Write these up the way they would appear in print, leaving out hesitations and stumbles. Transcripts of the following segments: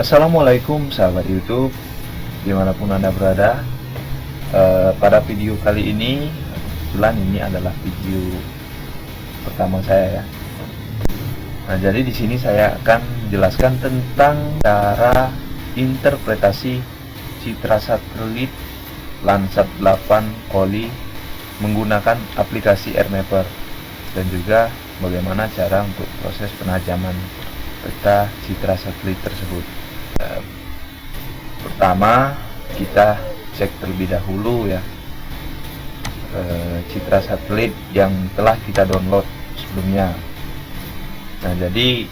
Assalamualaikum sahabat YouTube, dimanapun Anda berada. Pada video kali ini, kebetulan ini adalah video pertama saya ya. Nah, jadi di sini saya akan menjelaskan tentang cara interpretasi citra satelit Landsat 8 Oli menggunakan aplikasi AirMapper, dan juga bagaimana cara untuk proses penajaman peta citra satelit tersebut. Pertama, kita cek terlebih dahulu ya citra satelit yang telah kita download sebelumnya. Nah, jadi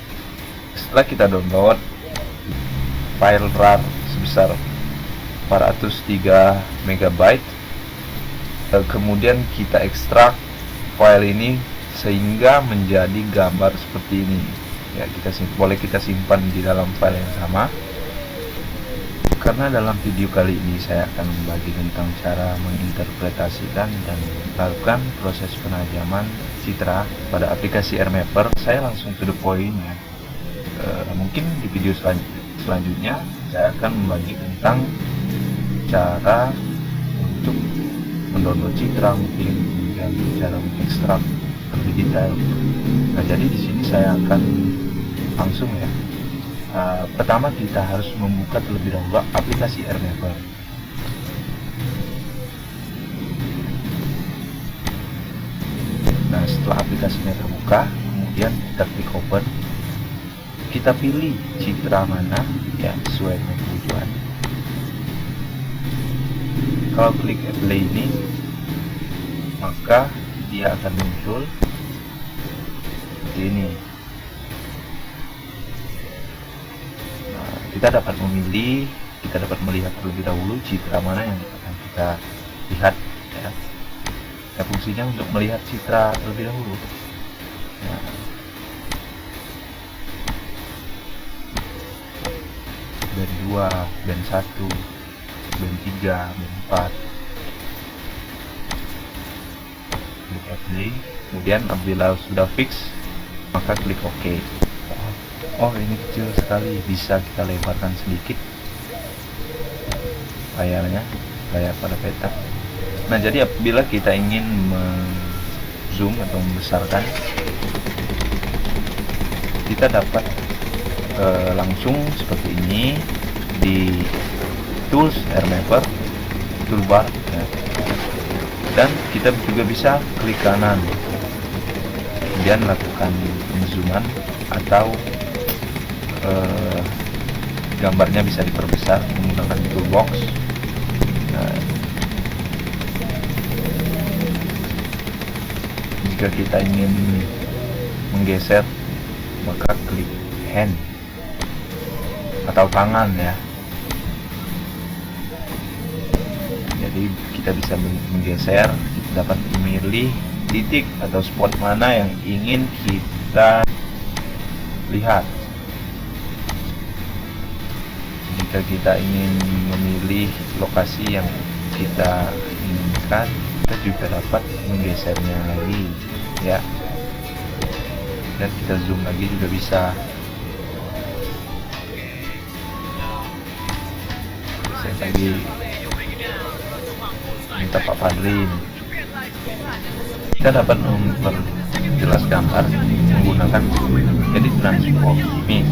setelah kita download file RAR sebesar 403 MB, kemudian kita ekstrak file ini sehingga menjadi gambar seperti ini ya. Boleh kita simpan di dalam file yang sama. Karena dalam video kali ini saya akan membagi tentang cara menginterpretasikan dan melakukan proses penajaman citra pada aplikasi AirMapper, saya langsung to the point ya. Mungkin di video selanjutnya saya akan membagi tentang cara untuk mendownload citra, mungkin dan cara mengekstrak lebih detail. Nah, jadi di sini saya akan langsung ya. Pertama, kita harus membuka terlebih dahulu aplikasi AirMapper. Nah, setelah aplikasinya terbuka, kemudian kita klik open. Kita pilih citra mana ya sesuai dengan kebutuhan. Kalau klik play ini, maka dia akan muncul seperti ini. Kita dapat memilih, kita dapat melihat terlebih dahulu citra mana yang akan kita lihat ya. Nah, fungsinya untuk melihat citra terlebih dahulu. Nah, band 2, band 1, band 3, band 4. Klik play, kemudian apabila sudah fix, maka klik OK. Oh, ini kecil sekali, bisa kita lebarkan sedikit layarnya, layar pada peta. Nah, jadi apabila kita ingin zoom atau membesarkan, kita dapat langsung seperti ini di tools AirMapper toolbar ya. Dan kita juga bisa klik kanan, kemudian lakukan zooman atau gambarnya bisa diperbesar menggunakan toolbox. Nah, jika kita ingin menggeser, maka klik hand atau tangan ya. Jadi kita bisa menggeser, kita dapat memilih titik atau spot mana yang ingin kita lihat. Jika kita ingin memilih lokasi yang kita inginkan, kita juga dapat menggesernya lagi ya, dan kita zoom lagi juga bisa. Saya lagi minta Pak Fadlin, kita dapat memperjelas gambar menggunakan edit transform image.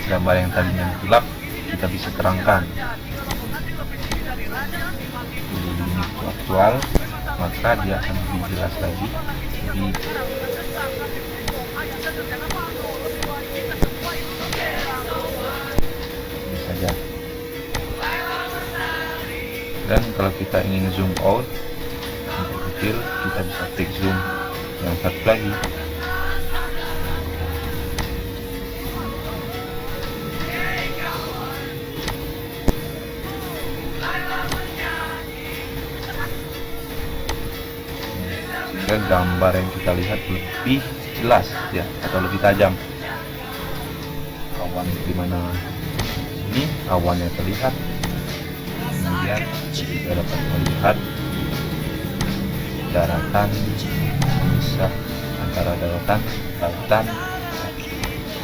Gambar yang tadinya gelap kita bisa terangkan di aktual, maka dia akan lebih jelas lagi. Jadi ini saja. Dan kalau kita ingin zoom out untuk kecil, kita bisa klik zoom yang satu lagi. Gambar yang kita lihat lebih jelas ya, atau lebih tajam. Awan di mana ini awannya terlihat, kemudian kita dapat melihat daratan bisa antara daratan, lautan.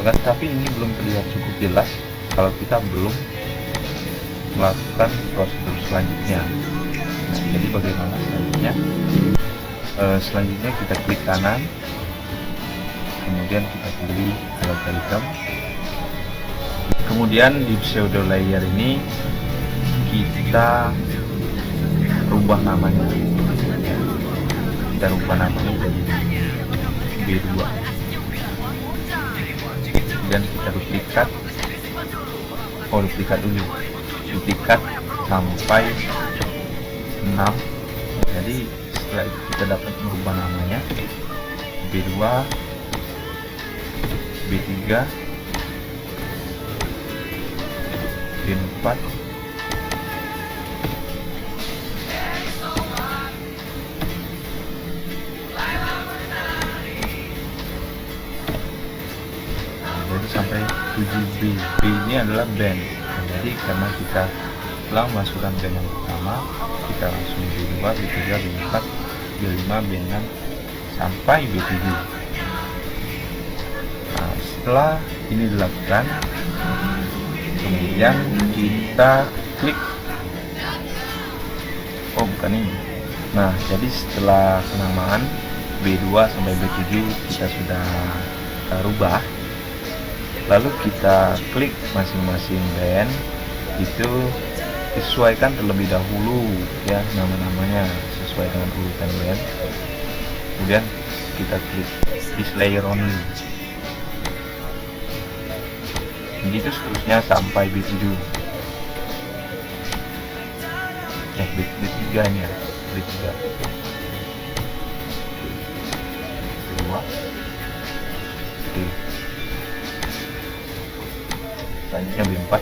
Tapi ini belum terlihat cukup jelas kalau kita belum melakukan prosedur selanjutnya. Nah, jadi bagaimana selanjutnya? Selanjutnya kita klik kanan, kemudian kita pilih algorithm, kemudian di pseudo layer ini kita rubah namanya, jadi B2, dan kita duplikat sampai 6. Jadi setelah itu kita dapat merubah namanya B2, B3, B4, jadi sampai 7B. B ini adalah band. Jadi karena kita telah masukkan band yang pertama, kita langsung B2, B3, B4, B5, B6 sampai B7. Nah, setelah ini dilakukan, kemudian kita klik, bukan ini. Nah, jadi setelah penamaan B2 sampai B7 kita sudah rubah, lalu kita klik masing-masing band, itu disesuaikan terlebih dahulu ya, nama-namanya sesuai dengan urutan band. Kemudian kita klik this layer only, begitu seterusnya sampai B7, B3 nya, B3, B2, selanjutnya B4,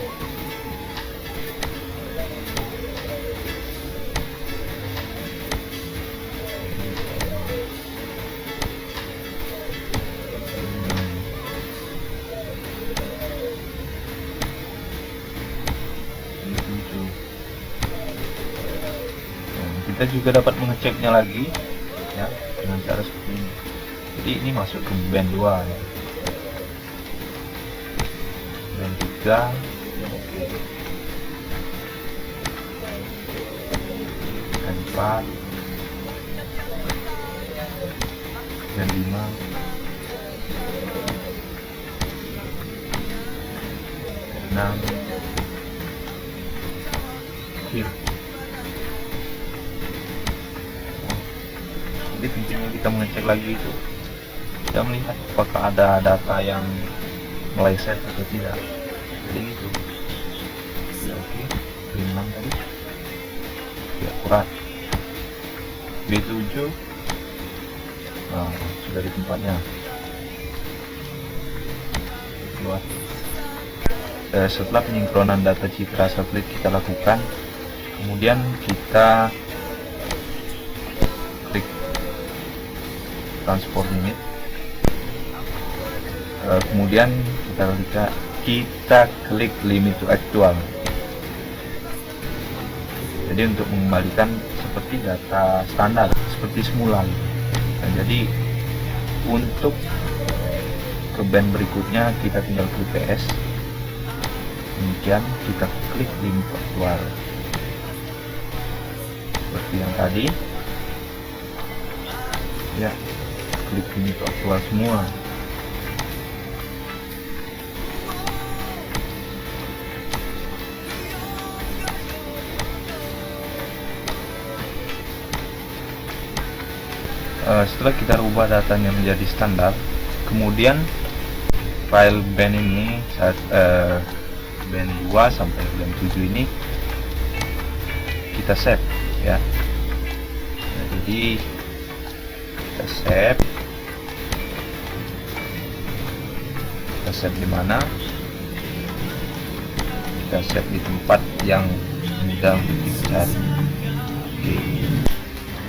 kita juga dapat mengeceknya lagi ya dengan cara seperti ini. Jadi ini masuk ke band 2 ya. Band 3 oke. Band 4, band 5, band 6, oke. Jadi pentingnya kita mengecek lagi itu, kita melihat apakah ada data yang meleset atau tidak. Jadi gitu ya, oke. B6 tadi ya, akurat. B7 sudah di tempatnya. Setelah penyinkronan data citra satelit kita lakukan, kemudian kita klik transport unit, kemudian kita klik limit to actual. Jadi untuk mengembalikan seperti data standar seperti semula. Nah, jadi untuk ke band berikutnya kita tinggal klik PS, kemudian kita klik limit to actual seperti yang tadi ya, klik limit to actual semua. Setelah kita rubah datanya menjadi standar, kemudian file band ini saat band 2 sampai band 7 ini kita save ya. Nah, jadi kita save di mana? Kita save di tempat yang mudah untuk dicari. Oke.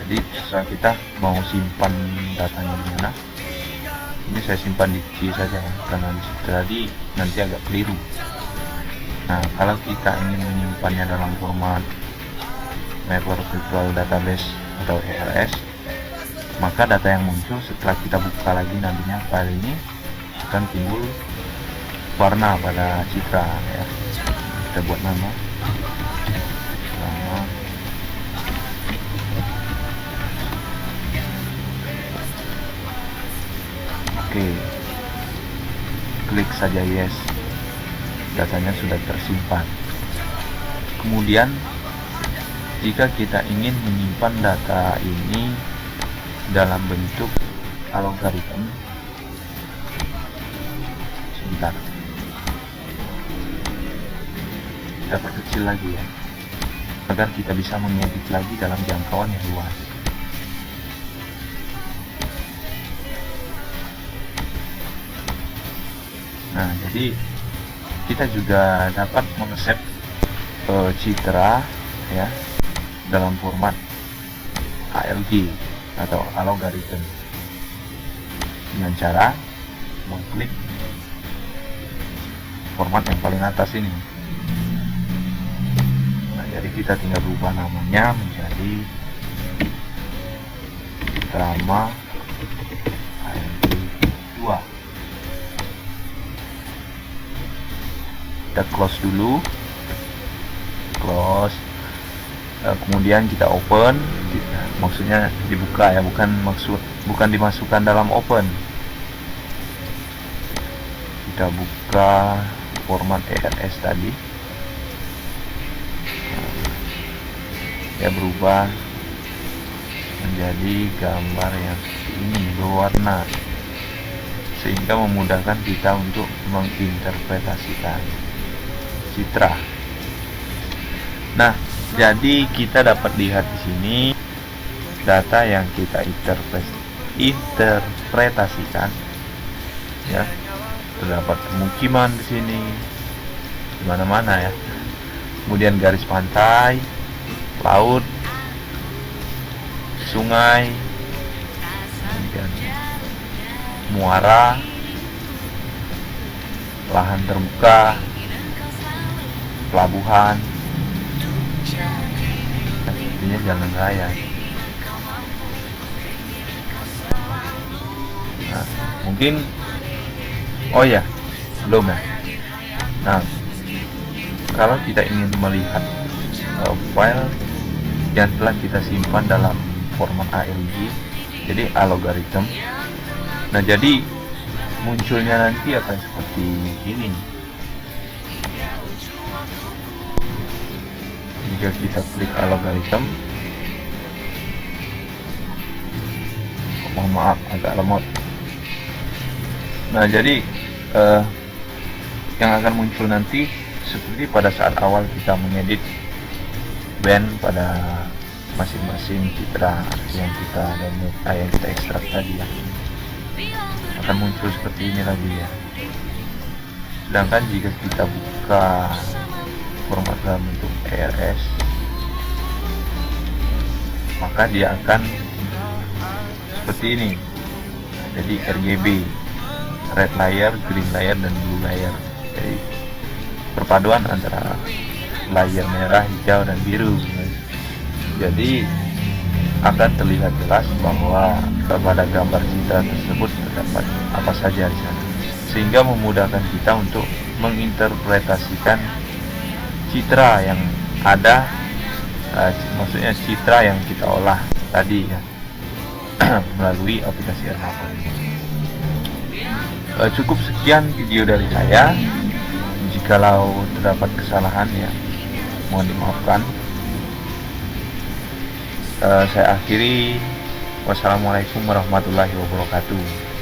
Jadi setelah kita mau simpan datanya di mana, ini saya simpan di C saja karena tadi nanti agak keliru. Nah, kalau kita ingin menyimpannya dalam format Mapper Virtual Database atau ERS, maka data yang muncul setelah kita buka lagi nantinya file ini akan timbul warna pada citra ya. Kita buat nama oke, klik saja yes, datanya sudah tersimpan. Kemudian jika kita ingin menyimpan data ini dalam bentuk algoritma, sebentar, kita perkecil lagi ya, agar kita bisa mengedit lagi dalam jangkauan yang luas. Nah, jadi kita juga dapat mengeset citra ya dalam format ALG atau algoritma dengan cara mengklik format yang paling atas ini. Nah, jadi kita tinggal berubah namanya menjadi drama ALG 2. Kita close dulu, close, kemudian kita open, maksudnya dibuka ya, bukan dimasukkan dalam open. Kita buka format ERS tadi, ya berubah menjadi gambar yang seperti ini berwarna, sehingga memudahkan kita untuk menginterpretasikan citra. Nah, jadi kita dapat lihat di sini data yang kita interpretasikan ya. Terdapat pemukiman di sini di mana-mana ya. Kemudian garis pantai, laut, sungai, kemudian muara, lahan terbuka, pelabuhan, sepertinya jalan raya. Nah, mungkin oh ya, belum ya. Nah, kalau kita ingin melihat file yang telah kita simpan dalam format ALG, jadi algoritma. Nah, jadi munculnya nanti akan seperti ini. Jika kita klik algoritma, mohon maaf agak lemot. Nah, jadi yang akan muncul nanti seperti pada saat awal kita mengedit band pada masing-masing citra yang kita download, yang kita ekstrak tadi ya, akan muncul seperti ini lagi ya. Sedangkan jika kita buka format dalam bentuk ERS, maka dia akan seperti ini. Jadi RGB, red layer, green layer, dan blue layer. Jadi perpaduan antara layer merah, hijau, dan biru. Jadi akan terlihat jelas bahwa pada gambar citra tersebut terdapat apa saja di sana, sehingga memudahkan kita untuk menginterpretasikan citra yang ada, maksudnya citra yang kita olah tadi ya, melalui aplikasi Airmaker. Cukup sekian video dari saya. Jikalau terdapat kesalahan ya, mohon dimaafkan. Saya akhiri. Wassalamualaikum warahmatullahi wabarakatuh.